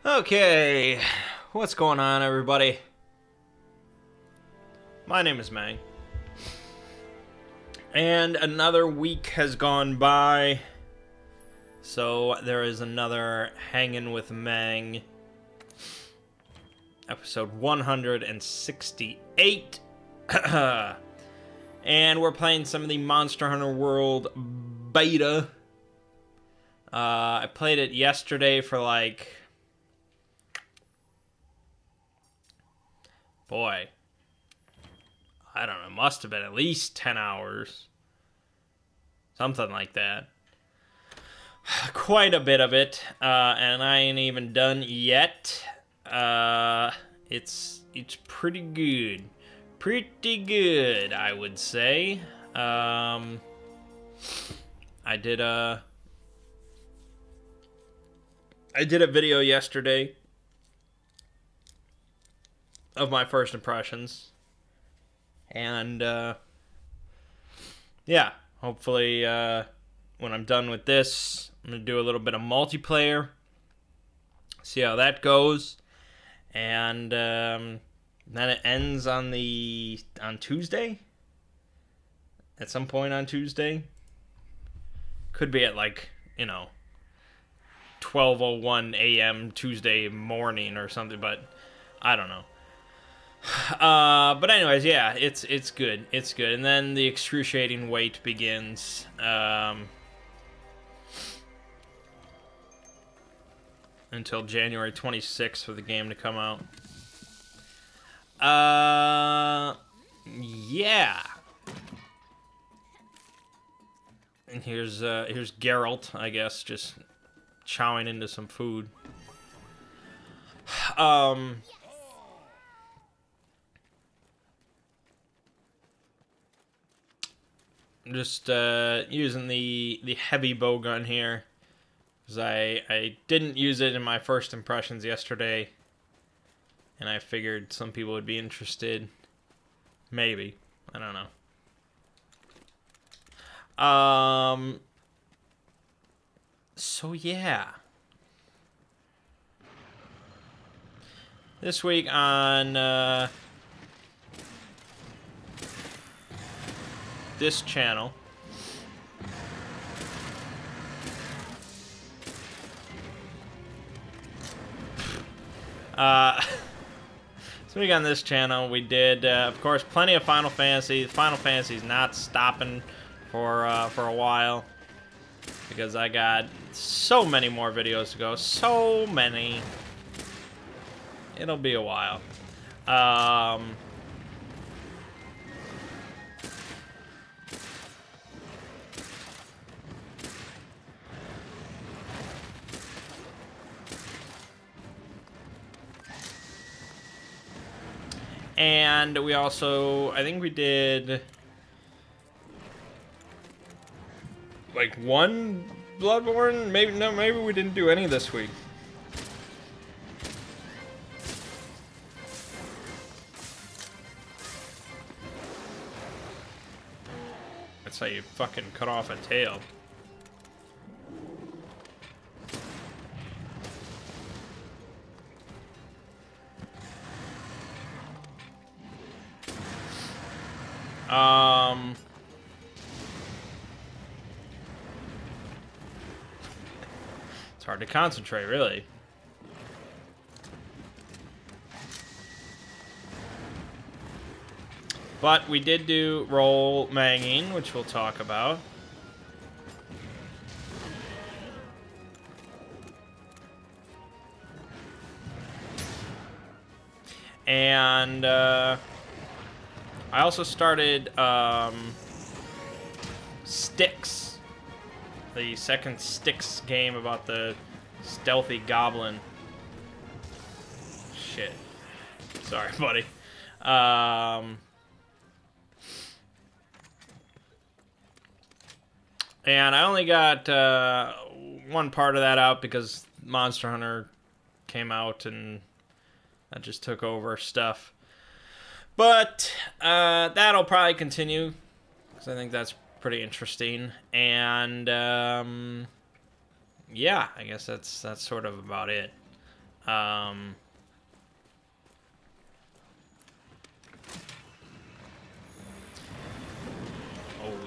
Okay, what's going on, everybody? My name is Mangg, and another week has gone by, so there is another Hangin' with Mangg, episode 168, and we're playing some of the Monster Hunter World beta. I played it yesterday for like... Boy, I don't know, must have been at least 10 hours. Something like that. Quite a bit of it, and I ain't even done yet. It's pretty good. Pretty good, I would say. I did a video yesterday of my first impressions, and yeah, hopefully when I'm done with this, I'm gonna do a little bit of multiplayer, see how that goes, and then it ends on Tuesday, at some point on Tuesday. Could be at, like, 12:01 a.m. Tuesday morning or something, but I don't know. But anyways, yeah, it's good. It's good. And then the excruciating wait begins. Until January 26th for the game to come out. Yeah. And here's Geralt, I guess, just chowing into some food. Just using the heavy bow gun here, because I didn't use it in my first impressions yesterday, and I figured some people would be interested. Maybe, I don't know. So yeah, this week on this channel, this week on this channel we did, of course, plenty of Final Fantasy. Final Fantasy's not stopping for a while, because I got so many more videos to go. So many. It'll be a while. And we also, I think we did like one Bloodborne. Maybe we didn't do any this week. That's how you fucking cut off a tail. It's hard to concentrate, really. But we did do role Manging, which we'll talk about. And I also started Styx, the second Styx game about the stealthy goblin. Shit. Sorry, buddy. And I only got one part of that out because Monster Hunter came out and that just took over stuff. But that'll probably continue, because I think that's pretty interesting. And yeah, I guess that's sort of about it. Oh,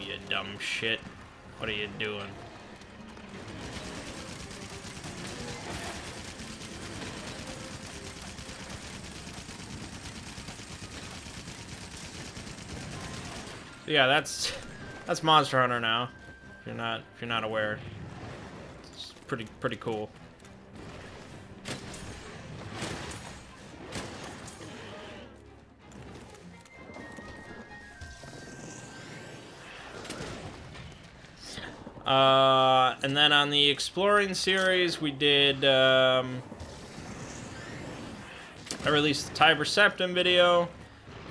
you dumb shit. What are you doing? Yeah, that's Monster Hunter now. If you're not aware, it's pretty cool. And then on the exploring series, we did. I released the Tiber Septum video,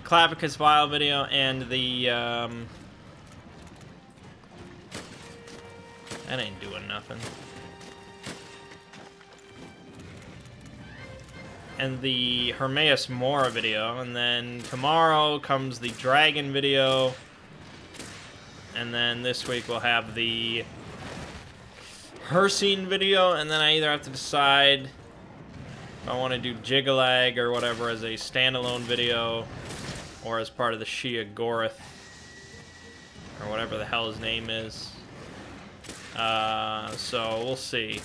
Clavicus Vial video, and the that ain't doing nothing. And the Hermaeus Mora video, and then tomorrow comes the Dragon video, and then this week we'll have the Hersine video, and then I either have to decide if I want to do Jigalag or whatever as a standalone video, or as part of the Shia Gorath, or whatever the hell his name is. So we'll see.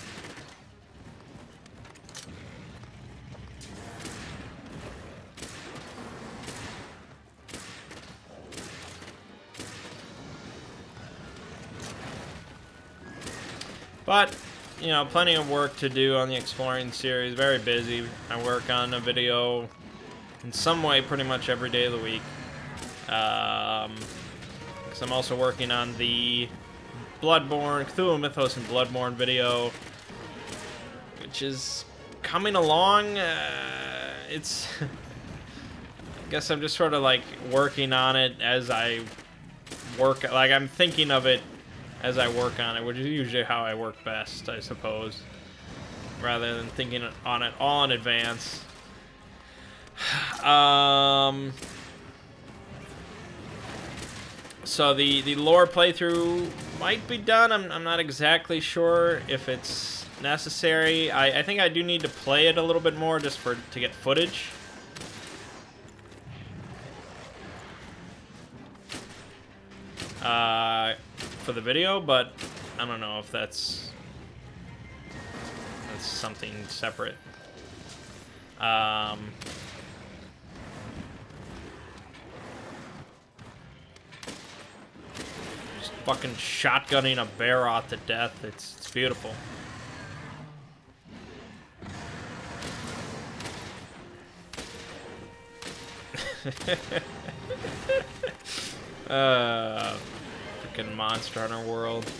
But, you know, plenty of work to do on the Exploring series. Very busy. I work on a video in some way pretty much every day of the week. Because I'm also working on the Bloodborne, Cthulhu Mythos and Bloodborne video, which is coming along. It's... I guess I'm just sort of, like, working on it as I work. Like, I'm thinking of it as I work on it, which is usually how I work best, I suppose, rather than thinking on it all in advance. So the lore playthrough might be done. I'm not exactly sure if it's necessary. I think I do need to play it a little bit more just to get footage. For the video, but I don't know if that's something separate. Just fucking shotgunning a Barroth to death. It's beautiful. Freaking Monster Hunter World.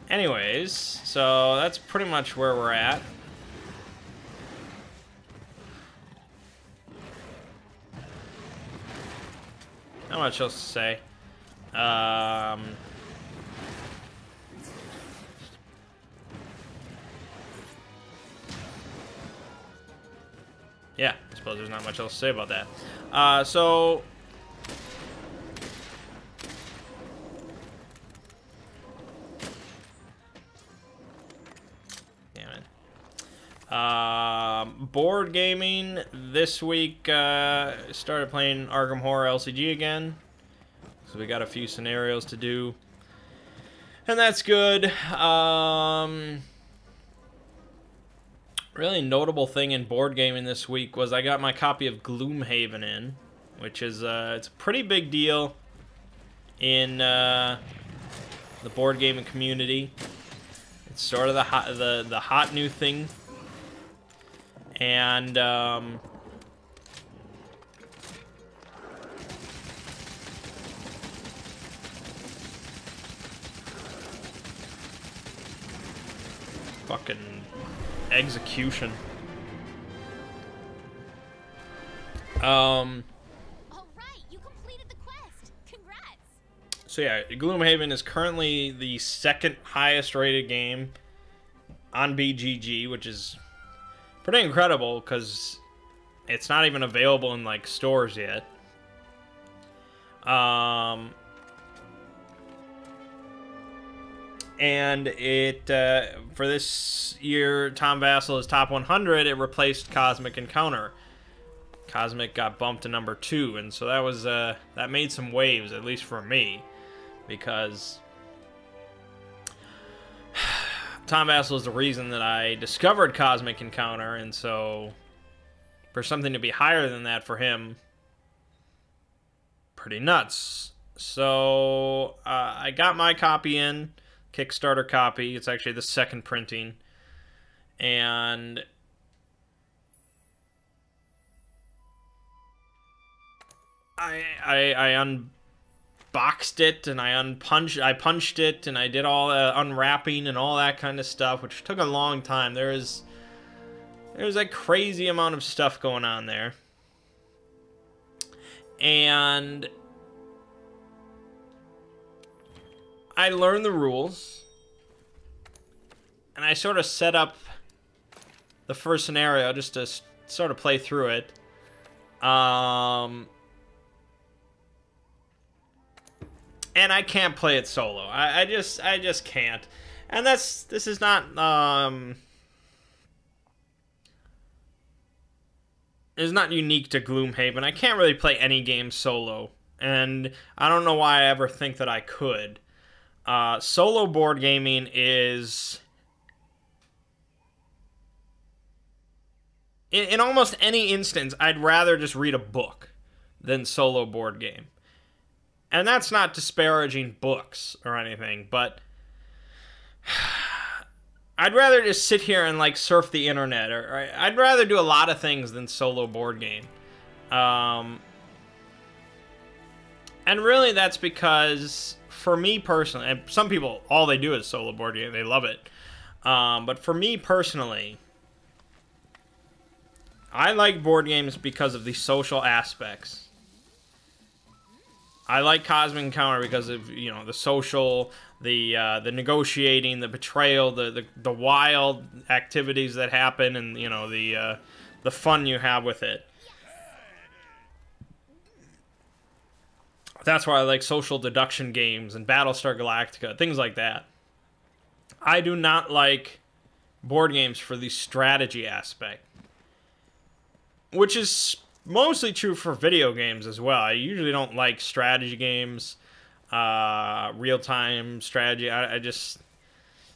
Anyways, so that's pretty much where we're at. Not much else to say. Yeah, I suppose there's not much else to say about that. So... Damn it. Board gaming. This week, started playing Arkham Horror LCG again. So we got a few scenarios to do. And that's good. Really notable thing in board gaming this week was I got my copy of Gloomhaven in, which is it's a pretty big deal in the board gaming community. It's sort of the hot new thing, and fucking execution. All right, you completed the quest. Congrats. So yeah, Gloomhaven is currently the second highest rated game on BGG, which is pretty incredible because it's not even available in like stores yet. And it, for this year, Tom Vassal is top 100. It replaced Cosmic Encounter. Cosmic got bumped to number 2, and so that was, that made some waves, at least for me, because Tom Vassal is the reason that I discovered Cosmic Encounter, and so for something to be higher than that for him, pretty nuts. So, I got my copy in. Kickstarter copy. It's actually the second printing. And I unboxed it and I punched it and I did all the unwrapping and all that kind of stuff, which took a long time. There's a crazy amount of stuff going on there. And I learned the rules, and I sort of set up the first scenario just to sort of play through it. And I can't play it solo. I just can't. And this is not is not unique to Gloomhaven. I can't really play any game solo, and I don't know why I ever think that I could. Solo board gaming is, in almost any instance, I'd rather just read a book than solo board game. And that's not disparaging books or anything, but I'd rather just sit here and, like, surf the internet, or I'd rather do a lot of things than solo board game. And really that's because, for me personally, and some people, all they do is solo board game, they love it. But for me personally, I like board games because of the social aspects. I like Cosmic Encounter because of, you know, the social, the negotiating, the betrayal, the wild activities that happen, and, you know, the fun you have with it. That's why I like social deduction games and Battlestar Galactica, things like that. I do not like board games for the strategy aspect, which is mostly true for video games as well. I usually don't like strategy games, real-time strategy. I just...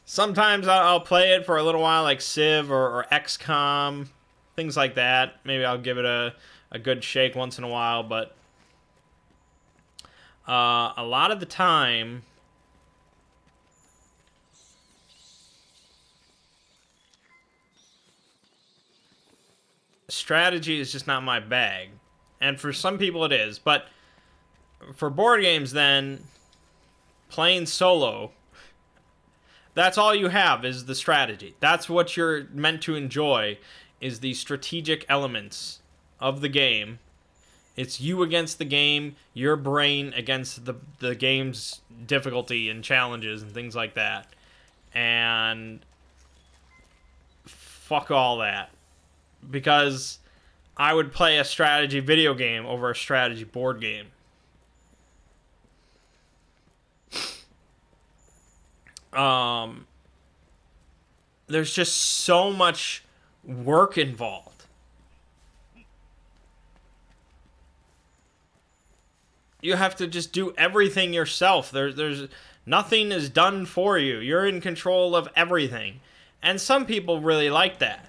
Sometimes I'll play it for a little while, like Civ or XCOM, things like that. Maybe I'll give it a good shake once in a while, but a lot of the time, strategy is just not my bag. And for some people it is, but for board games then, playing solo, that's all you have is the strategy. That's what you're meant to enjoy, is the strategic elements of the game. It's you against the game, your brain against the game's difficulty and challenges and things like that. And fuck all that. Because I would play a strategy video game over a strategy board game. There's just so much work involved. You have to just do everything yourself. There's nothing is done for you. You're in control of everything. And some people really like that.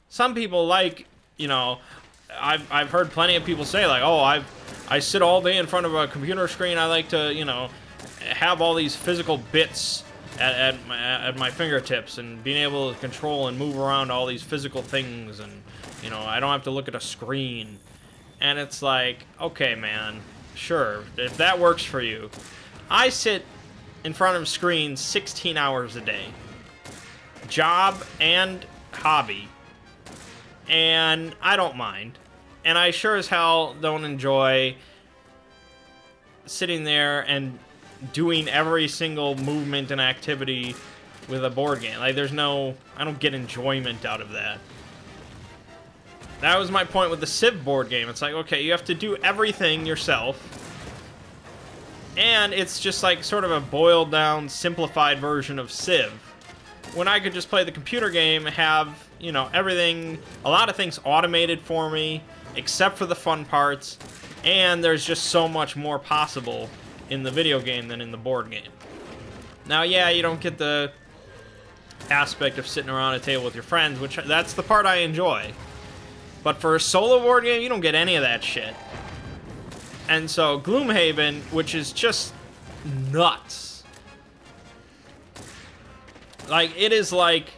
Some people like, you know, I've heard plenty of people say, like, oh, I sit all day in front of a computer screen. I like to, you know, have all these physical bits at my fingertips and being able to control and move around all these physical things, and, you know, I don't have to look at a screen. And it's like, okay, man, sure, if that works for you. I sit in front of screens 16 hours a day. Job and hobby. And I don't mind. And I sure as hell don't enjoy sitting there and doing every single movement and activity with a board game. Like, there's no... I don't get enjoyment out of that. That was my point with the Civ board game. It's like, okay, you have to do everything yourself. And it's just like sort of a boiled down, simplified version of Civ. When I could just play the computer game, have, you know, everything, a lot of things automated for me, except for the fun parts. And there's just so much more possible in the video game than in the board game. Now, yeah, you don't get the aspect of sitting around a table with your friends, which that's the part I enjoy. But for a solo board game, you don't get any of that shit. And so Gloomhaven, which is just nuts. Like, it is like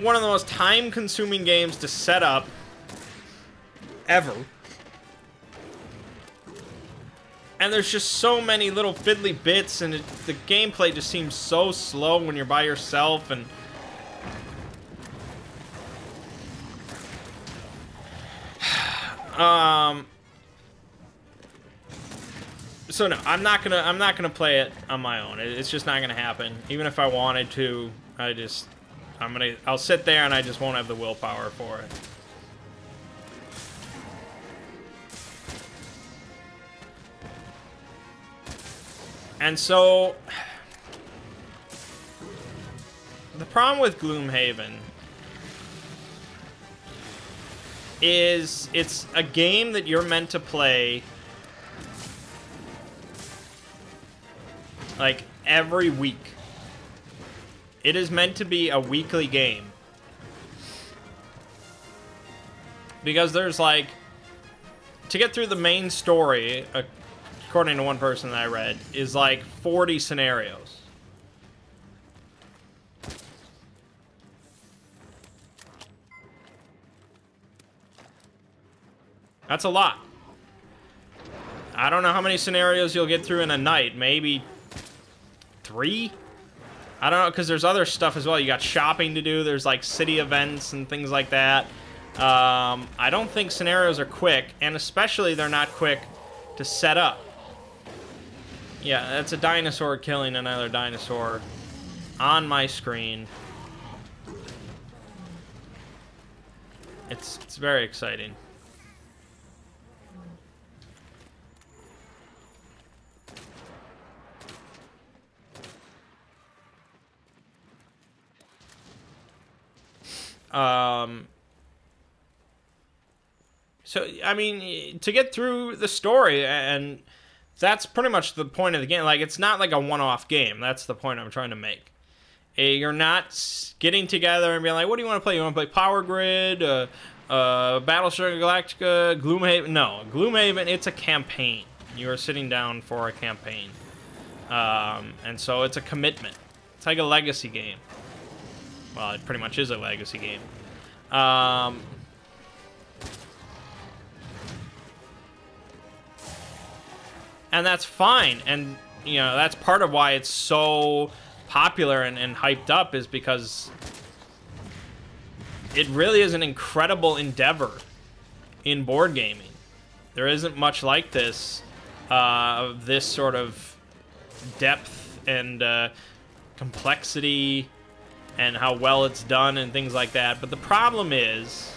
one of the most time-consuming games to set up ever. And there's just so many little fiddly bits, and the gameplay just seems so slow when you're by yourself, and so no, I'm not gonna play it on my own. It's just not gonna happen. Even if I wanted to, I'll sit there and I just won't have the willpower for it. And so the problem with Gloomhaven is it's a game that you're meant to play like every week. It is meant to be a weekly game. Because there's like, to get through the main story, according to one person that I read, is like 40 scenarios. That's a lot. I don't know how many scenarios you'll get through in a night. Maybe 3? I don't know, because there's other stuff as well. You got shopping to do. There's like city events and things like that. I don't think scenarios are quick, and especially they're not quick to set up. Yeah, that's a dinosaur killing another dinosaur on my screen. It's very exciting. So, I mean, to get through the story, and that's pretty much the point of the game. Like, it's not like a one-off game. That's the point I'm trying to make. You're not getting together and being like, what do you want to play? You want to play Power Grid, Battlestar Galactica, Gloomhaven? No, Gloomhaven, it's a campaign. You are sitting down for a campaign. And so it's a commitment. It's like a legacy game. Well, it pretty much is a legacy game. And that's fine. And, you know, that's part of why it's so popular and hyped up, is because it really is an incredible endeavor in board gaming. There isn't much like this, of this sort of depth and complexity and how well it's done and things like that. But the problem is,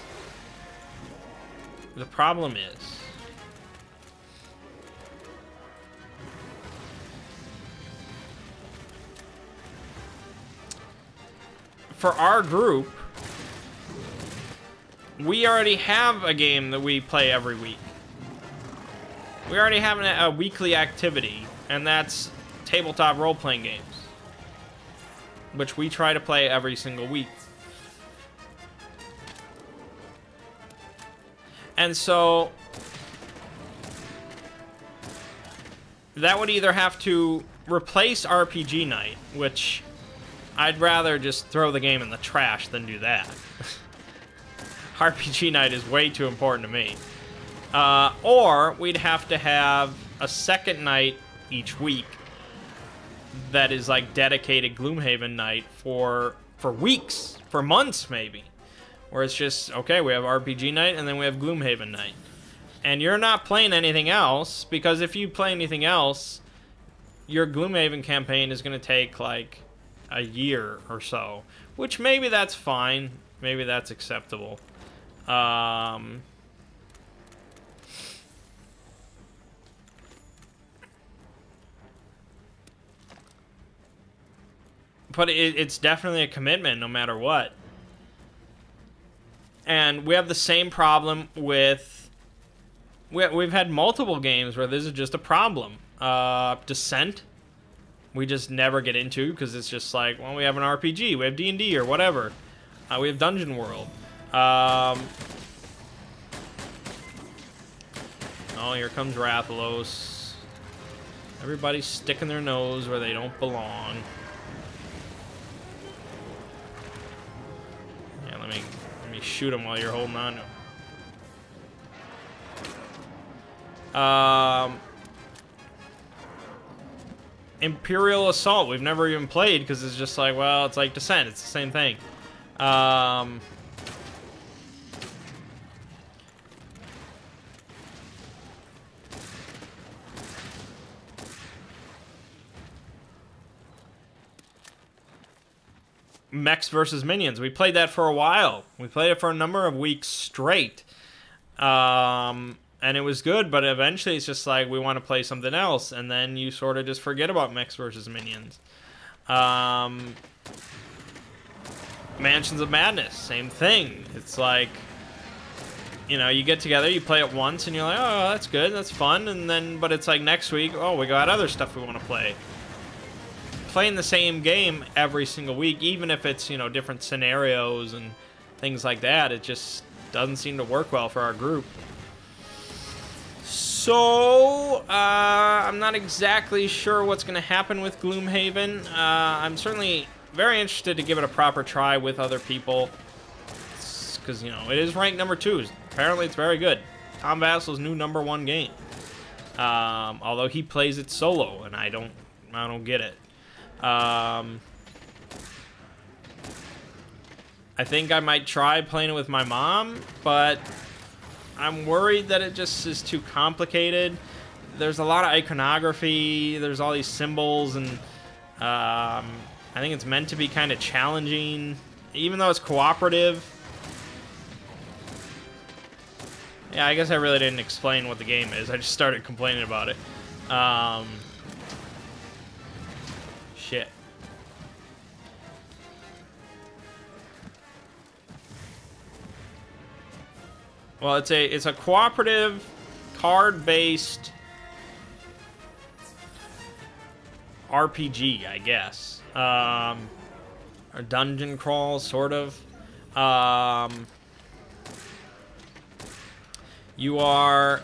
for our group, we already have a game that we play every week. We already have a weekly activity, and that's tabletop role-playing games, which we try to play every single week. And so that would either have to replace RPG Night, which I'd rather just throw the game in the trash than do that. RPG Night is way too important to me. Or we'd have to have a second night each week that is like dedicated Gloomhaven night for weeks, for months maybe. Where it's just, okay, we have RPG night and then we have Gloomhaven night. And you're not playing anything else, because if you play anything else, your Gloomhaven campaign is going to take like a year or so, which maybe that's fine. Maybe that's acceptable. But it's definitely a commitment no matter what. And we have the same problem with... We've had multiple games where this is just a problem. Descent, we just never get into because it's just like, well, we have an RPG, we have D&D or whatever. We have Dungeon World. Oh, here comes Rathalos. Everybody's sticking their nose where they don't belong. Yeah, let me shoot him while you're holding on to him. Imperial Assault, we've never even played because it's just like, well, it's like Descent, it's the same thing. Mechs versus Minions, we played that for a while. We played it for a number of weeks straight. And it was good, but eventually it's just like, we want to play something else, and then you sort of just forget about Mechs versus Minions. Mansions of Madness, same thing. It's like, you know, you get together, you play it once, and you're like, oh, that's good, that's fun, and then, but it's like next week, oh, we got other stuff we want to play. Playing the same game every single week, even if it's, you know, different scenarios and things like that, it just doesn't seem to work well for our group. So, I'm not exactly sure what's going to happen with Gloomhaven. I'm certainly very interested to give it a proper try with other people. Because, you know, it is ranked number 2. Apparently, it's very good. Tom Vassal's new #1 game. Although he plays it solo, and I don't get it. I think I might try playing it with my mom, but I'm worried that it just is too complicated. There's a lot of iconography, there's all these symbols, and I think it's meant to be kind of challenging, even though it's cooperative. Yeah, I guess I really didn't explain what the game is. I just started complaining about it. Shit. Well, it's a cooperative, card-based RPG, I guess. Or dungeon crawl, sort of. You are...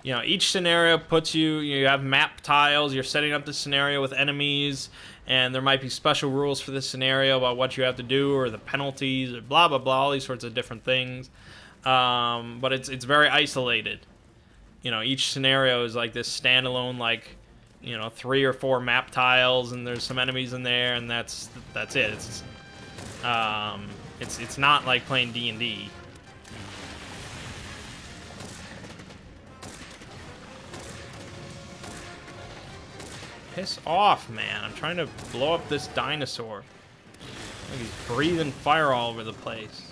You know, each scenario puts you... You have map tiles, you're setting up the scenario with enemies, and there might be special rules for this scenario about what you have to do, or the penalties, or blah, blah, blah, all these sorts of different things. But it's very isolated. You know, each scenario is like this standalone, like, you know, 3 or 4 map tiles, and there's some enemies in there, and that's it. It's not like playing D&D. Piss off, man. I'm trying to blow up this dinosaur. Like he's breathing fire all over the place.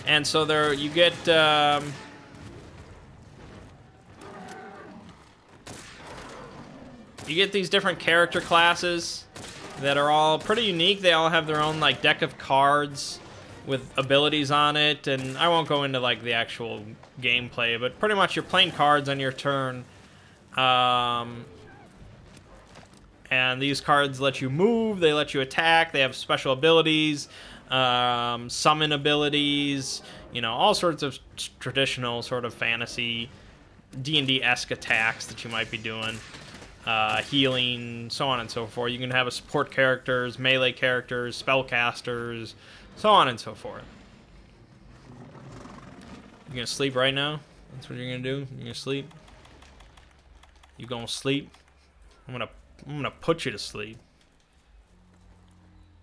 And so there, you get, these different character classes that are all pretty unique. They all have their own, like, deck of cards with abilities on it, and I won't go into, like, the actual gameplay, but pretty much you're playing cards on your turn. And these cards let you move, they let you attack, they have special abilities, summon abilities, you know, all sorts of traditional sort of fantasy D&D-esque attacks that you might be doing. Healing, so on and so forth. You can have a support characters, melee characters, spellcasters, so on and so forth. You gonna sleep right now? That's what you're gonna do? You're gonna sleep? You gonna sleep? I'm gonna put you to sleep.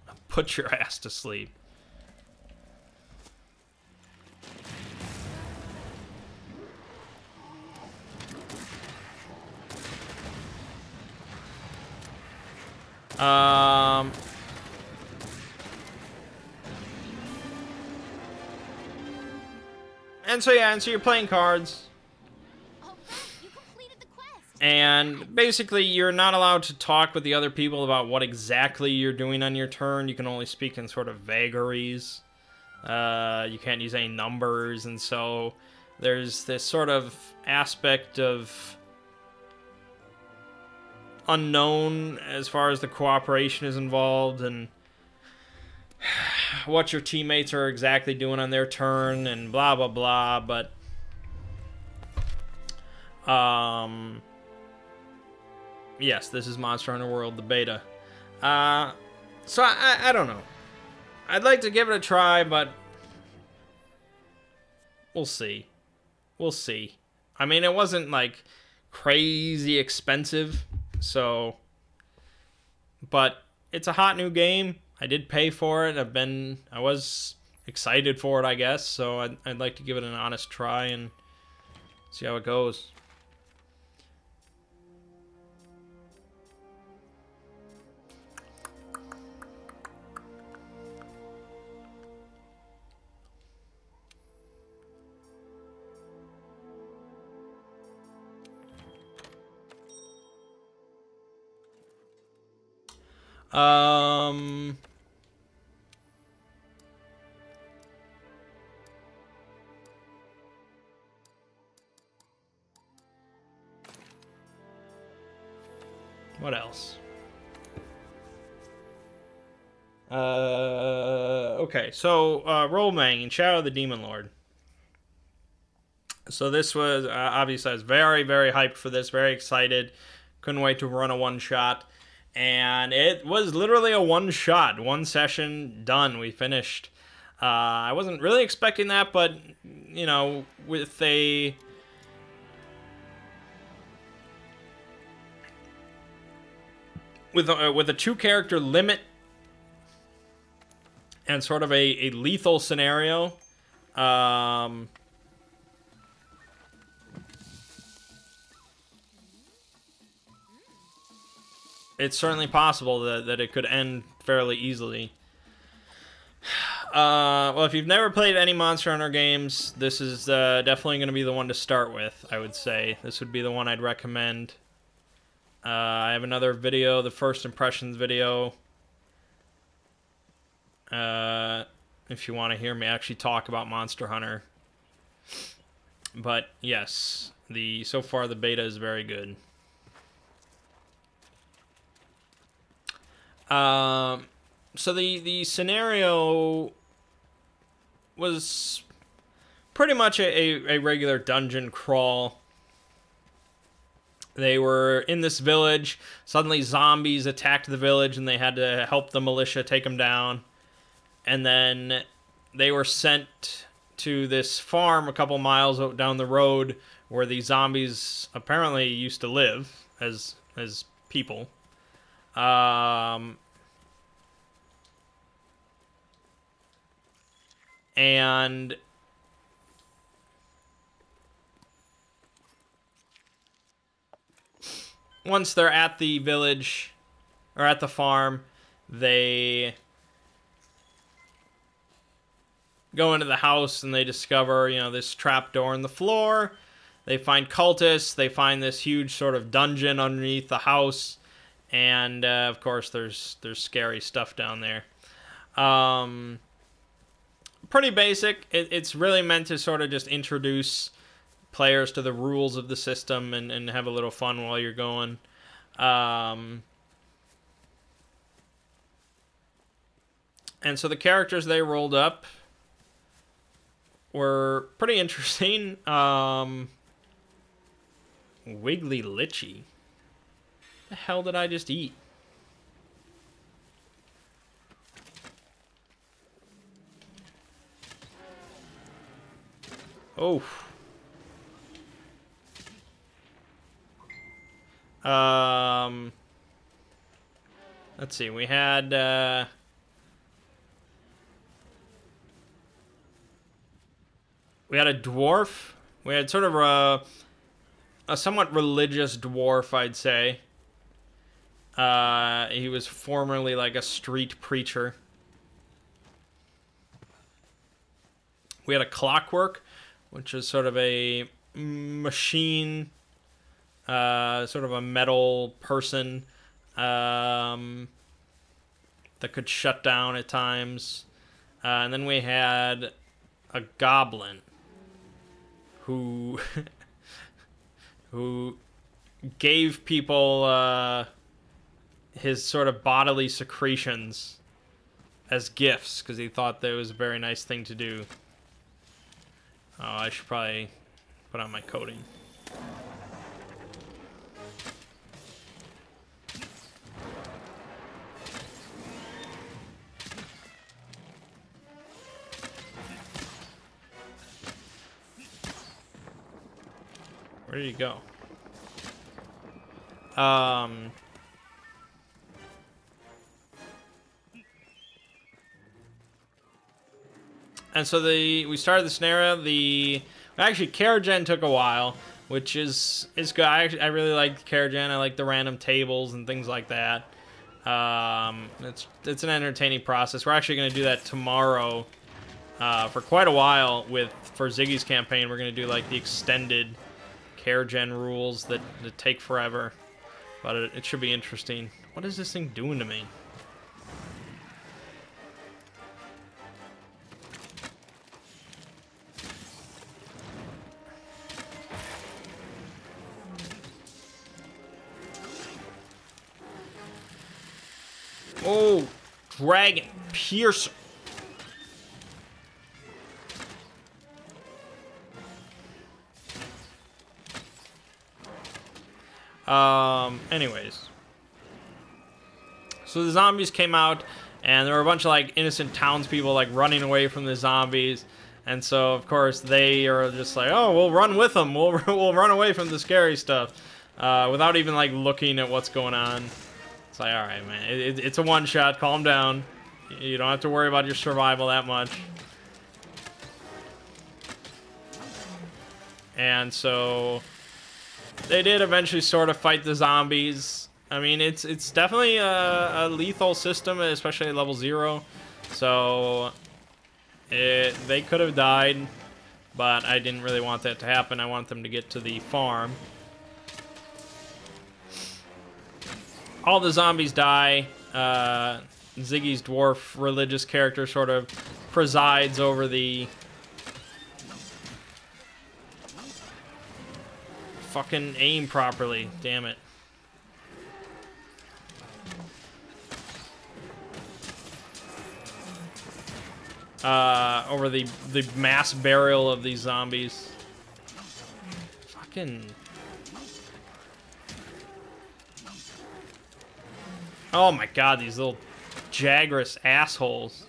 I'll put your ass to sleep. Um... And so, yeah, and so you're playing cards. All right, you completed the quest. And basically, you're not allowed to talk with the other people about what exactly you're doing on your turn. You can only speak in sort of vagaries. You can't use any numbers, and so there's this sort of aspect of unknown as far as the cooperation is involved, and what your teammates are exactly doing on their turn, and blah blah blah. But yes, this is Monster Hunter World, the beta. So I don't know. I'd like to give it a try, but we'll see. We'll see. I mean, it wasn't like crazy expensive, so, but it's a hot new game. I did pay for it. I was excited for it, I guess, so I'd like to give it an honest try and see how it goes. What else? Okay, so roll Mangg and Shadow of the Demon Lord. So this was, obviously I was very, very hyped for this, very excited. Couldn't wait to run a one-shot. And it was literally a one-shot, one session, done, we finished. I wasn't really expecting that, but, you know, with a two-character limit and sort of a lethal scenario, it's certainly possible that it could end fairly easily. Well, if you've never played any Monster Hunter games, this is definitely going to be the one to start with, I would say. This would be the one I'd recommend. I have another video, the first impressions video. If you want to hear me actually talk about Monster Hunter. But yes, so far the beta is very good. So the scenario was pretty much a regular dungeon crawl. They were in this village. Suddenly zombies attacked the village and they had to help the militia take them down. And then they were sent to this farm a couple miles down the road where the zombies apparently used to live as people. And once they're at the village, or at the farm, they go into the house and they discover, you know, this trapdoor in the floor. They find cultists. They find this huge sort of dungeon underneath the house. And, of course, there's scary stuff down there. Pretty basic. It's really meant to sort of just introduce players to the rules of the system and have a little fun while you're going. And so the characters they rolled up were pretty interesting. Wiggly Litchi. The hell did I just eat? Oh. Let's see. We had a dwarf. We had sort of a somewhat religious dwarf, I'd say. He was formerly like a street preacher. We had a Clockwork, which is sort of a machine, sort of a metal person that could shut down at times. And then we had a Goblin who who gave people his sort of bodily secretions as gifts because he thought that was a very nice thing to do. Oh, I should probably put on my coating. Where did he go? And so we started the scenario. Actually, Karagen took a while, which is good. I really like Karagen. I like the random tables and things like that. It's an entertaining process. We're actually going to do that tomorrow for quite a while for Ziggy's campaign. We're going to do like the extended Karagen rules that take forever, but it should be interesting. What is this thing doing to me? Oh, Dragon Piercer. Anyways. So the zombies came out, and there were a bunch of, like, innocent townspeople, like, running away from the zombies. And so, of course, they are just like, oh, we'll run with them. We'll run away from the scary stuff. Without even, like, looking at what's going on. It's like, alright, man, it's a one-shot, calm down. You don't have to worry about your survival that much. And so they did eventually sort of fight the zombies. I mean, it's definitely a lethal system, especially at level 0. So they could have died, but I didn't really want that to happen. I want them to get to the farm. All the zombies die. Ziggy's dwarf religious character sort of presides over the fucking aim properly. Damn it. Over the mass burial of these zombies. Fucking. Oh my god, these little Jagras assholes.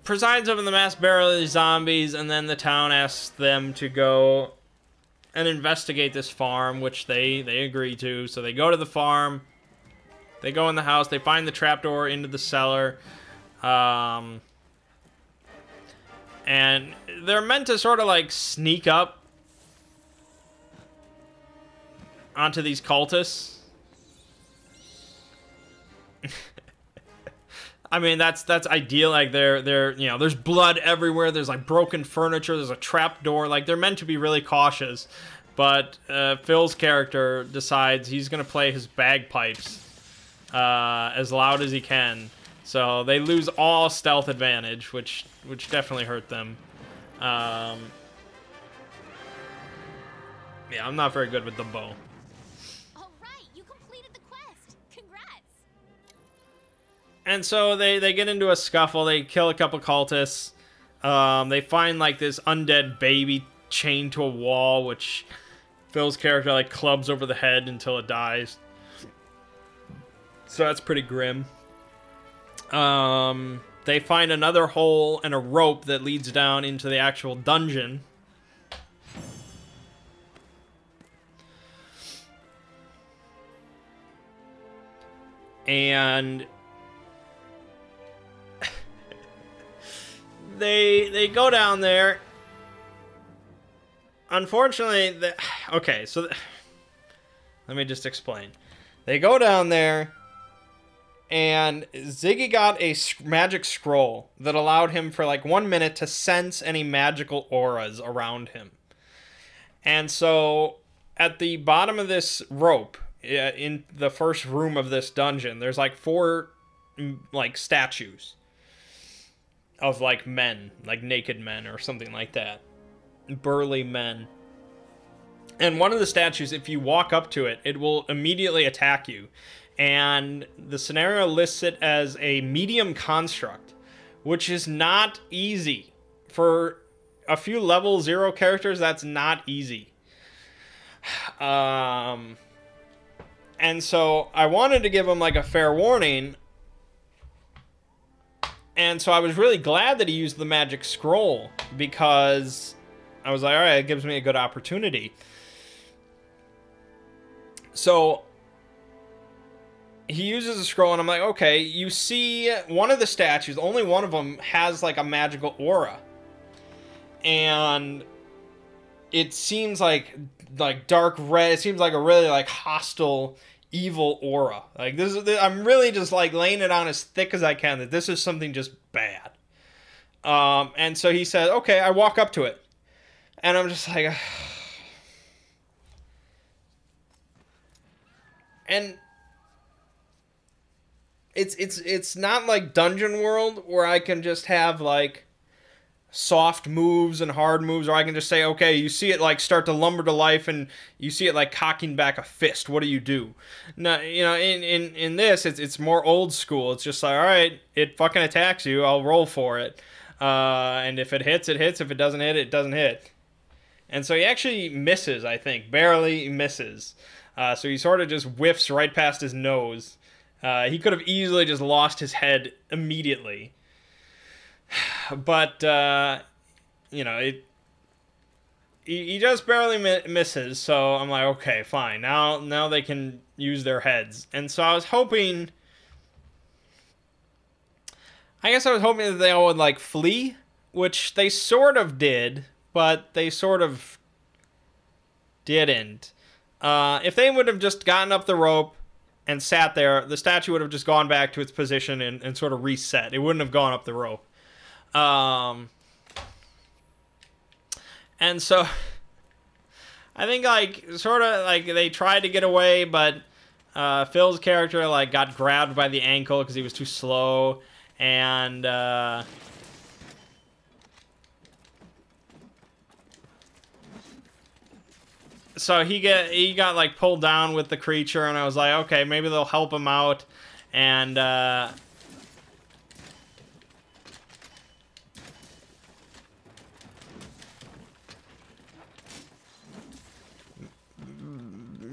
Presides over the mass burial of these zombies, and then the town asks them to go and investigate this farm, which they agree to. So they go to the farm, they go in the house, they find the trapdoor into the cellar, and they're meant to sort of like sneak up onto these cultists. I mean, that's ideal. Like they're you know, there's blood everywhere. There's like broken furniture. There's a trap door. Like they're meant to be really cautious, but Phil's character decides he's gonna play his bagpipes as loud as he can. So they lose all stealth advantage, which definitely hurt them. Yeah, I'm not very good with the bow. And so they get into a scuffle. They kill a couple cultists. They find like this undead baby chained to a wall, which Phil's character like clubs over the head until it dies. So that's pretty grim. They find another hole and a rope that leads down into the actual dungeon. And they go down there. Unfortunately, okay, so Let me just explain. They go down there, and Ziggy got a magic scroll that allowed him for like 1 minute to sense any magical auras around him. And so at the bottom of this rope, in the first room of this dungeon, there's like 4 like statues of like men, like naked men or something like that. Burly men. And one of the statues, if you walk up to it, it will immediately attack you. And the scenario lists it as a medium construct, which is not easy. For a few level 0 characters, that's not easy. And so I wanted to give him like a fair warning. And so I was really glad that he used the magic scroll, because I was like, all right, it gives me a good opportunity. So he uses a scroll, and I'm like, okay, you see one of the statues, only one of them has like a magical aura. And it seems like dark red. It seems like a really like hostile, evil aura. Like this is, I'm really just like laying it on as thick as I can that this is something just bad. And so he said, okay, I walk up to it, and I'm just like, and it's not like Dungeon World where I can just have like soft moves and hard moves, or I can just say, okay, you see it like start to lumber to life, and you see it like cocking back a fist. What do you do? No, you know, in this, it's more old school. It's just like, all right, it fucking attacks you. I'll roll for it, and if it hits, it hits. If it doesn't hit, it doesn't hit. And so he actually misses, I think, barely misses. So he sort of just whiffs right past his nose. He could have easily just lost his head immediately. But, you know, he just barely misses, so I'm like, okay, fine. Now they can use their heads. And so I was hoping... I guess I was hoping that they all would, like, flee, which they sort of did, but they sort of didn't. If they would have just gotten up the rope and sat there, the statue would have just gone back to its position and sort of reset. It wouldn't have gone up the rope. And so I think like sort of like they tried to get away, but Phil's character like got grabbed by the ankle because he was too slow, and so he got like pulled down with the creature, and I was like, okay, maybe they'll help him out, and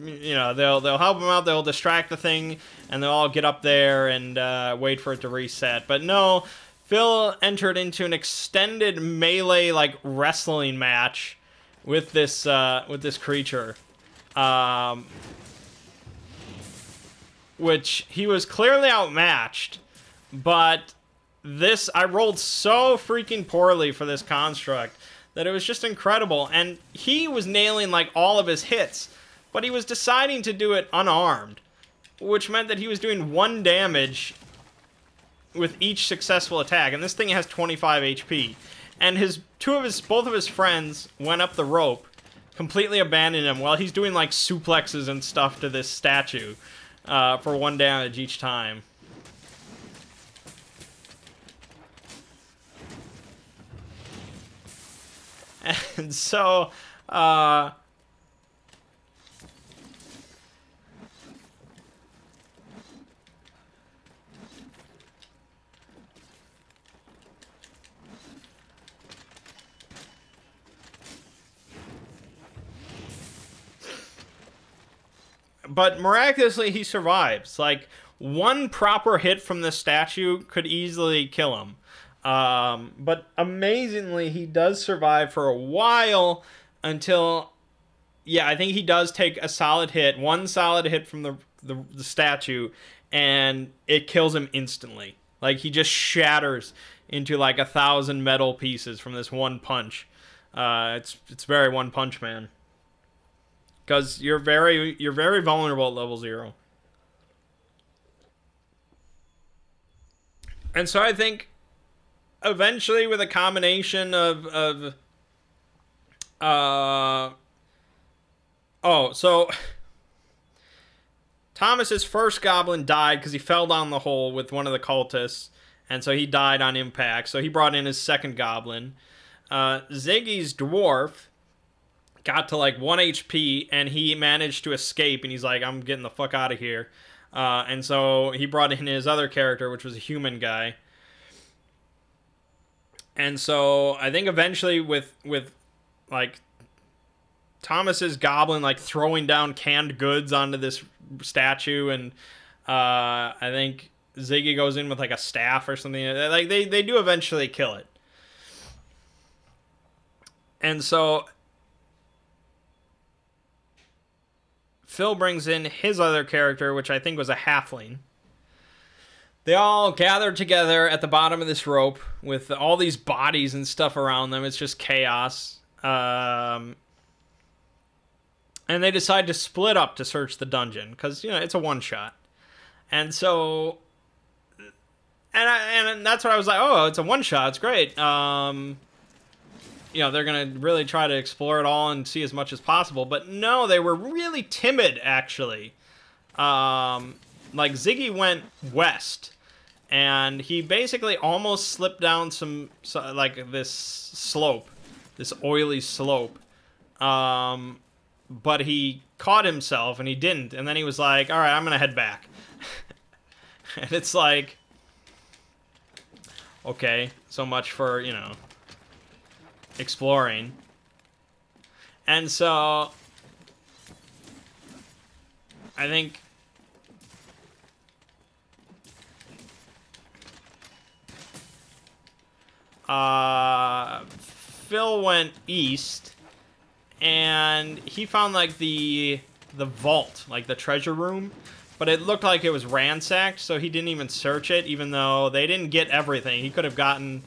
you know, they'll help him out, they'll distract the thing, and they'll all get up there and wait for it to reset. But no, Phil entered into an extended melee like wrestling match with this creature, which he was clearly outmatched. But this, I rolled so freaking poorly for this construct that it was just incredible, and he was nailing like all of his hits. But he was deciding to do it unarmed, which meant that he was doing 1 damage with each successful attack. And this thing has 25 HP. And both of his friends went up the rope, completely abandoning him while he's doing like suplexes and stuff to this statue for 1 damage each time. And so, but miraculously, he survives. Like, 1 proper hit from this statue could easily kill him. But amazingly, he does survive for a while until, yeah, I think he does take a solid hit, 1 solid hit from the statue, and it kills him instantly. Like, he just shatters into like 1,000 metal pieces from this 1 punch. It's very One Punch Man. because you're very vulnerable at level 0. And so I think eventually with a combination of so Thomas's first goblin died because he fell down the hole with one of the cultists, and so he died on impact. So he brought in his second goblin. Ziggy's dwarf got to like 1 HP, and he managed to escape, and he's like, I'm getting the fuck out of here. And so he brought in his other character, which was a human guy. And so I think eventually with like Thomas's goblin like throwing down canned goods onto this statue, and I think Ziggy goes in with like a staff or something. Like they do eventually kill it. And so Phil brings in his other character, which I think was a halfling. They all gather together at the bottom of this rope with all these bodies and stuff around them. It's just chaos. And they decide to split up to search the dungeon because, you know, it's a one-shot. And so, and that's what I was like, oh, it's a one-shot. It's great. You know, they're going to really try to explore it all and see as much as possible. But no, they were really timid, actually. Like, Ziggy went west. And he basically almost slipped down like this slope, this oily slope. But he caught himself and he didn't. And then he was like, all right, I'm going to head back. And it's like, okay, so much for, you know, exploring. And so I think Phil went east, and he found like the vault, like the treasure room, but it looked like it was ransacked, so he didn't even search it, even though they didn't get everything. He could have gotten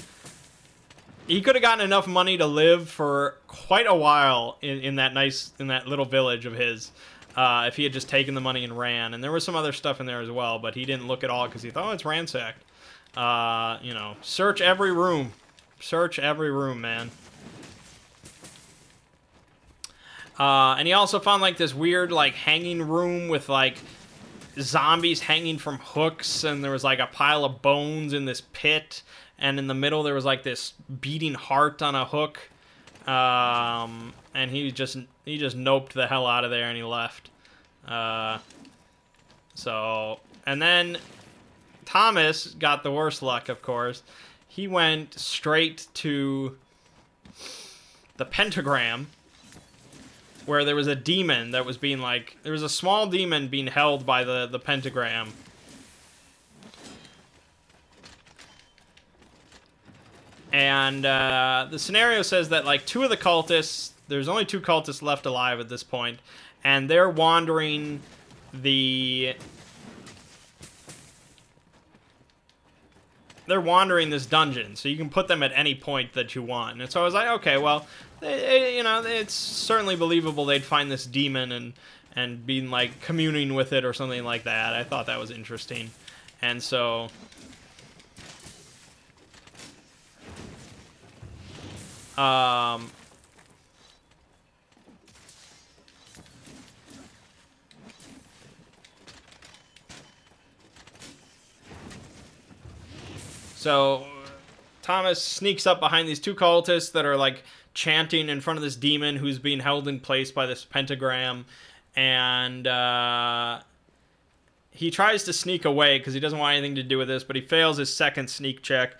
enough money to live for quite a while in that little village of his, if he had just taken the money and ran. And there was some other stuff in there as well, but he didn't look at all because he thought, oh, it's ransacked. You know, search every room. Search every room, man. And he also found, like, this weird, like, hanging room with, like, zombies hanging from hooks, and there was, like, a pile of bones in this pit, and in the middle there was, like, this beating heart on a hook. And he just noped the hell out of there, and he left. So, and then Thomas got the worst luck, of course. He went straight to the pentagram, where there was a demon that was being, like, there was a small demon being held by the pentagram. And the scenario says that, like, two of the cultists, there's only 2 cultists left alive at this point, and they're wandering this dungeon, so you can put them at any point that you want. And so I was like, okay, well, you know, it's certainly believable they'd find this demon and be, like, communing with it or something like that. I thought that was interesting. And so So Thomas sneaks up behind these 2 cultists that are, like, chanting in front of this demon who's being held in place by this pentagram, and he tries to sneak away because he doesn't want anything to do with this, but he fails his second sneak check.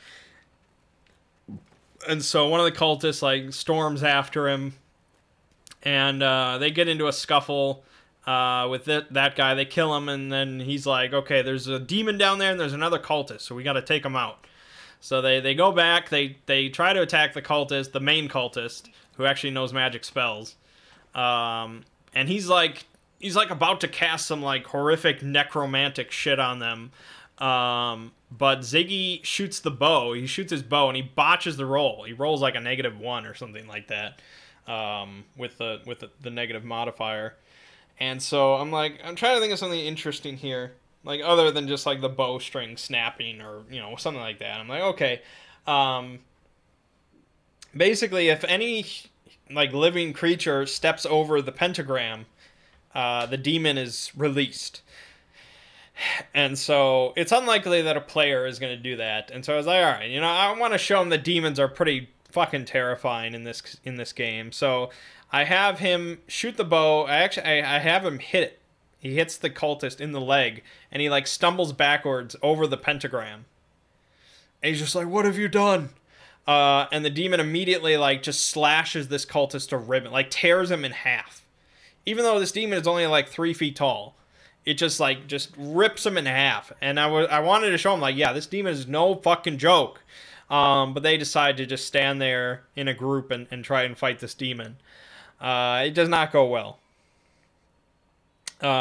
And so one of the cultists, like, storms after him, and they get into a scuffle with that guy. They kill him, and then he's like, okay, there's a demon down there, and there's another cultist, so we got to take him out. So they go back, they try to attack the cultist, the main cultist, who actually knows magic spells. And he's like about to cast some, like, horrific necromantic shit on them. But Ziggy shoots the bow. He shoots his bow and he botches the roll. He rolls like a -1 or something like that, with the negative modifier. And so I'm trying to think of something interesting here, like other than just like the bowstring snapping or something like that. I'm like, okay, basically if any like living creature steps over the pentagram, the demon is released. And so it's unlikely that a player is going to do that. And so I was like, all right, I want to show him that demons are pretty fucking terrifying in this game. So I have him shoot the bow. I have him hit it. He hits the cultist in the leg, and he like stumbles backwards over the pentagram. And he's just like, "What have you done?" And the demon immediately like just slashes this cultist to ribbon, like tears him in half. Even though this demon is only like 3 feet tall. It just rips him in half. And I wanted to show him, like, yeah, this demon is no fucking joke. But they decide to just stand there in a group and try and fight this demon. It does not go well.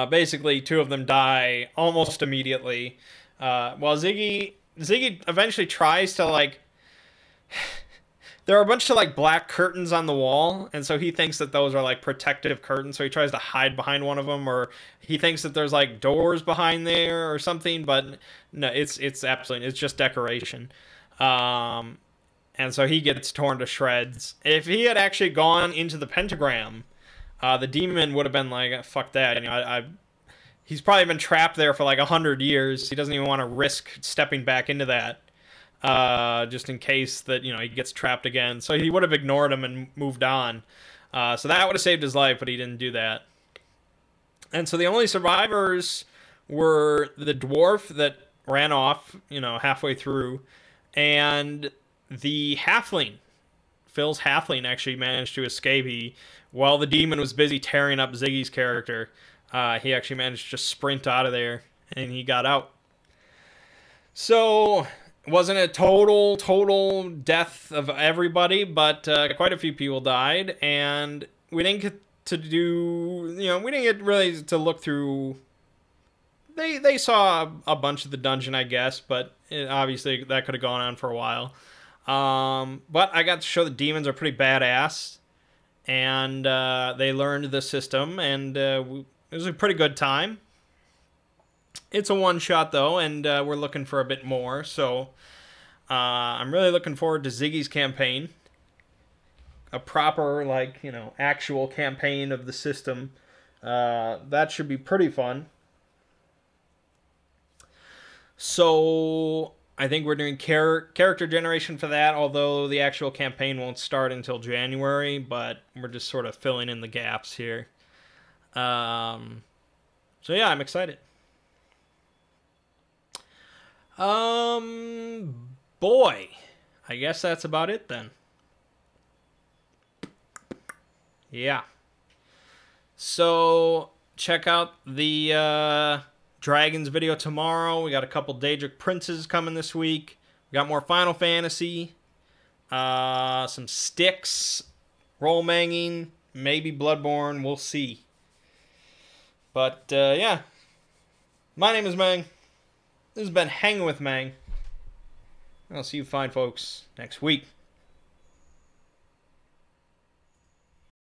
Basically, 2 of them die almost immediately. While Ziggy eventually tries to, like... There are a bunch of, like, black curtains on the wall, and so he thinks that those are, like, protective curtains, so he tries to hide behind one of them, or he thinks that there's, like, doors behind there or something, but no, it's absolutely, it's just decoration. And so he gets torn to shreds. If he had actually gone into the pentagram, the demon would have been like, fuck that, he's probably been trapped there for, like, 100 years. He doesn't even want to risk stepping back into that. Just in case that, he gets trapped again. So he would have ignored him and moved on. So that would have saved his life, but he didn't do that. And so the only survivors were the dwarf that ran off, halfway through, and the halfling. Phil's halfling actually managed to escape. While the demon was busy tearing up Ziggy's character, he actually managed to just sprint out of there, and he got out. So... It wasn't a total death of everybody, but quite a few people died, and we didn't get to do, we didn't get really to look through. They saw a bunch of the dungeon, I guess, but obviously that could have gone on for a while. But I got to show the demons are pretty badass, and they learned the system, and it was a pretty good time. It's a one-shot, though, and we're looking for a bit more, so I'm really looking forward to Ziggy's campaign. A proper, actual campaign of the system. That should be pretty fun. So, I think we're doing character generation for that, although the actual campaign won't start until January, but we're just sort of filling in the gaps here. So, yeah, I'm excited. Boy, I guess that's about it then. Yeah. So, check out the Dragons video tomorrow. We got a couple Daedric Princes coming this week. We got more Final Fantasy. Some Styx. Roll Manging. Maybe Bloodborne. We'll see. But, yeah. My name is Mangg. This has been Hanging with Mangg. I'll see you fine folks next week.